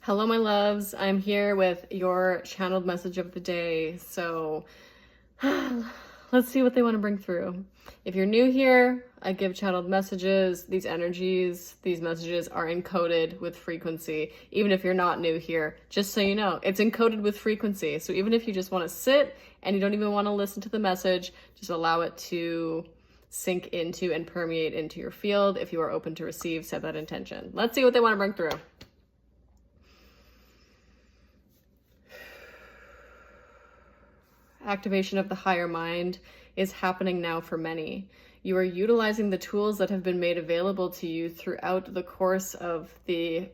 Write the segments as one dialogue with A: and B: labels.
A: Hello, my loves. I'm here with your channeled message of the day. So let's see what they want to bring through. If you're new here, I give channeled messages. These energies, these messages are encoded with frequency. Even if you're not new here, just so you know, it's encoded with frequency. So even if you just want to sit and you don't even want to listen to the message, just allow it to sink into and permeate into your field. If you are open to receive, set that intention. Let's see what they want to bring through. Activation of the higher mind is happening now for many. You are utilizing the tools that have been made available to you throughout the course of the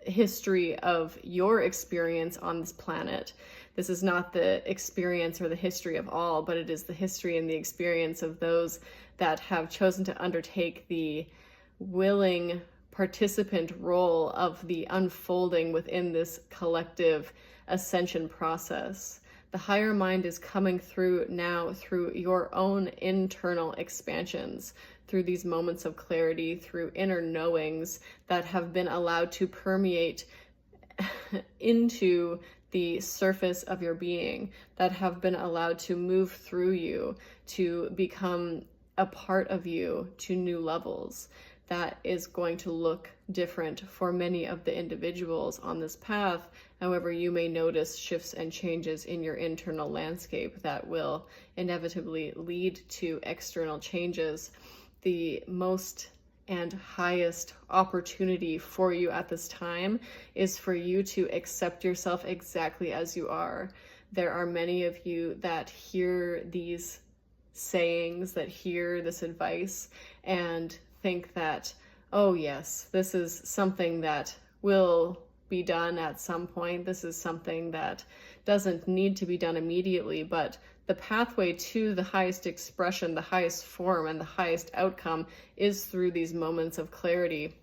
A: history of your experience on this planet. This is not the experience or the history of all, but it is the history and the experience of those that have chosen to undertake the willing participant role of the unfolding within this collective ascension process. The higher mind is coming through now through your own internal expansions, through these moments of clarity, through inner knowings that have been allowed to permeate into the surface of your being, that have been allowed to move through you, to become a part of you to new levels. That is going to look different for many of the individuals on this path. However, you may notice shifts and changes in your internal landscape that will inevitably lead to external changes. The most and highest opportunity for you at this time is for you to accept yourself exactly as you are. There are many of you that hear these sayings, that hear this advice, and think that, oh yes, this is something that will be done at some point. This is something that doesn't need to be done immediately, but the pathway to the highest expression, the highest form, and the highest outcome is through these moments of clarity,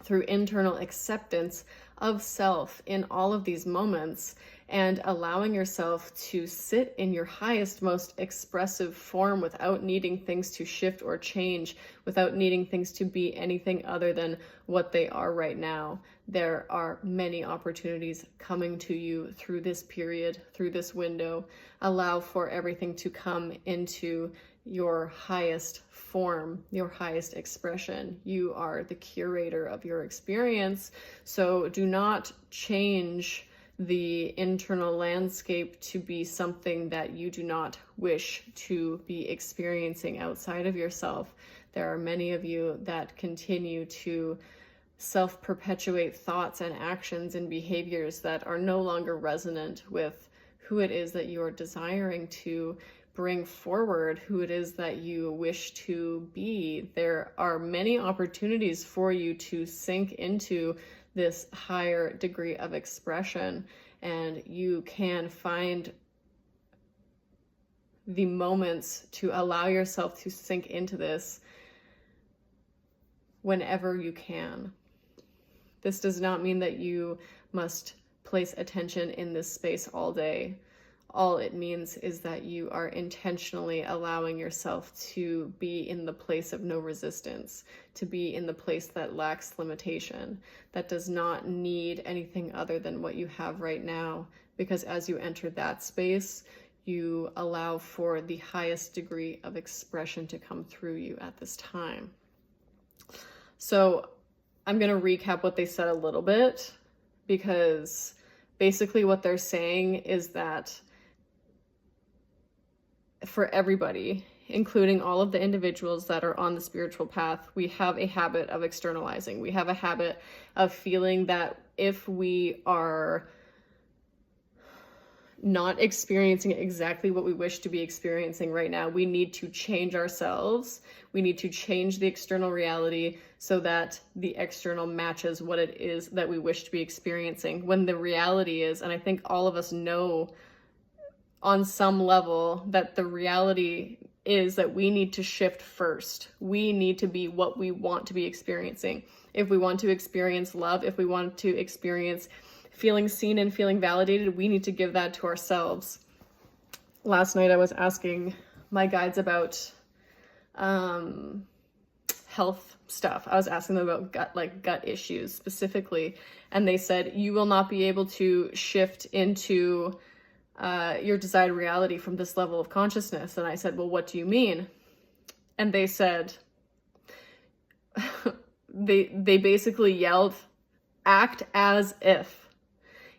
A: through internal acceptance of self in all of these moments, and allowing yourself to sit in your highest, most expressive form without needing things to shift or change, without needing things to be anything other than what they are right now. There are many opportunities coming to you through this period, through this window. Allow for everything to come into your highest form, your highest expression. You are the curator of your experience, so do not change the internal landscape to be something that you do not wish to be experiencing outside of yourself. There are many of you that continue to self-perpetuate thoughts and actions and behaviors that are no longer resonant with who it is that you are desiring to bring forward, who it is that you wish to be. There are many opportunities for you to sink into this higher degree of expression, and you can find the moments to allow yourself to sink into this whenever you can. This does not mean that you must place attention in this space all day. All it means is that you are intentionally allowing yourself to be in the place of no resistance, to be in the place that lacks limitation, that does not need anything other than what you have right now. Because as you enter that space, you allow for the highest degree of expression to come through you at this time. So I'm going to recap what they said a little bit, because basically what they're saying is that for everybody, including all of the individuals that are on the spiritual path, we have a habit of externalizing. We have a habit of feeling that if we are not experiencing exactly what we wish to be experiencing right now, we need to change ourselves. We need to change the external reality so that the external matches what it is that we wish to be experiencing. When the reality is, and I think all of us know on some level that the reality is that we need to shift first. We need to be what we want to be experiencing. If we want to experience love, if we want to experience feeling seen and feeling validated, we need to give that to ourselves. Last night I was asking my guides about health stuff. I was asking them about gut issues specifically, and they said, you will not be able to shift into your desired reality from this level of consciousness. And I said, well, what do you mean? And they said, they basically yelled, act as if.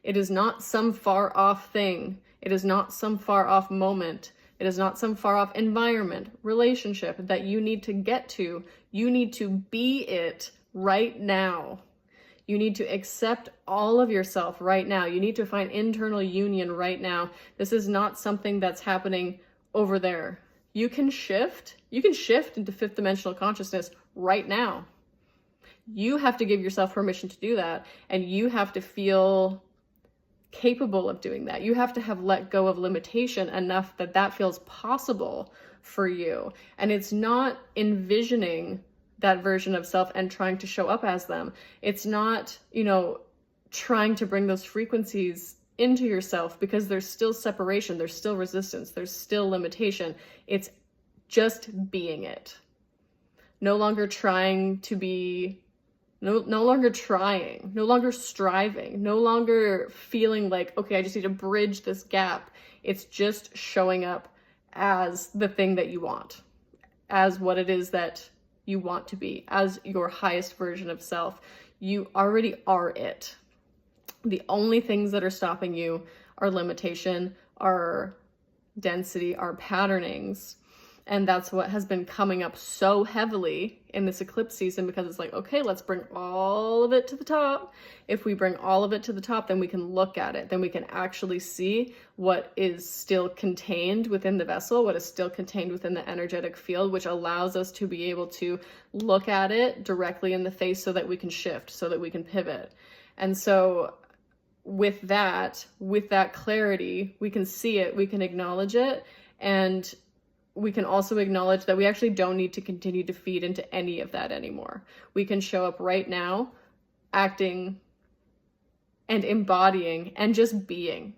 A: It is not some far off thing. It is not some far off moment. It is not some far off environment, relationship that you need to get to. You need to be it right now. You need to accept all of yourself right now. You need to find internal union right now. This is not something that's happening over there. You can shift into fifth dimensional consciousness right now. You have to give yourself permission to do that, and you have to feel capable of doing that. You have to have let go of limitation enough that that feels possible for you. And it's not envisioning that version of self and trying to show up as them. It's not, trying to bring those frequencies into yourself, because there's still separation, there's still resistance, there's still limitation. It's just being it. No longer trying to be, no longer trying, no longer striving, no longer feeling like, okay, I just need to bridge this gap. It's just showing up as the thing that you want, as what it is that you want to be, as your highest version of self. You already are it. The only things that are stopping you are limitation, are density, are patternings. And that's what has been coming up so heavily in this eclipse season, because it's like, okay, let's bring all of it to the top. If we bring all of it to the top, then we can look at it. Then we can actually see what is still contained within the vessel, what is still contained within the energetic field, which allows us to be able to look at it directly in the face so that we can shift, so that we can pivot. And so with that clarity, we can see it, we can acknowledge it, and we can also acknowledge that we actually don't need to continue to feed into any of that anymore. We can show up right now, acting and embodying and just being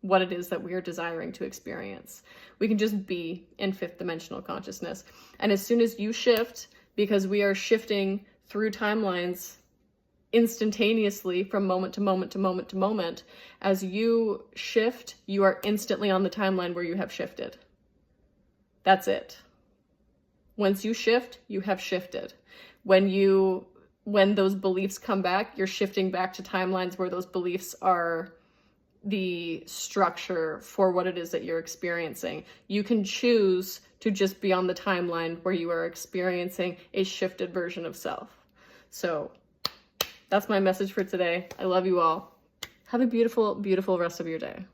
A: what it is that we are desiring to experience. We can just be in fifth dimensional consciousness. And as soon as you shift, because we are shifting through timelines instantaneously from moment to moment to moment to moment, as you shift, you are instantly on the timeline where you have shifted. That's it. Once you shift, you have shifted. When those beliefs come back, you're shifting back to timelines where those beliefs are the structure for what it is that you're experiencing. You can choose to just be on the timeline where you are experiencing a shifted version of self. So that's my message for today. I love you all. Have a beautiful, beautiful rest of your day.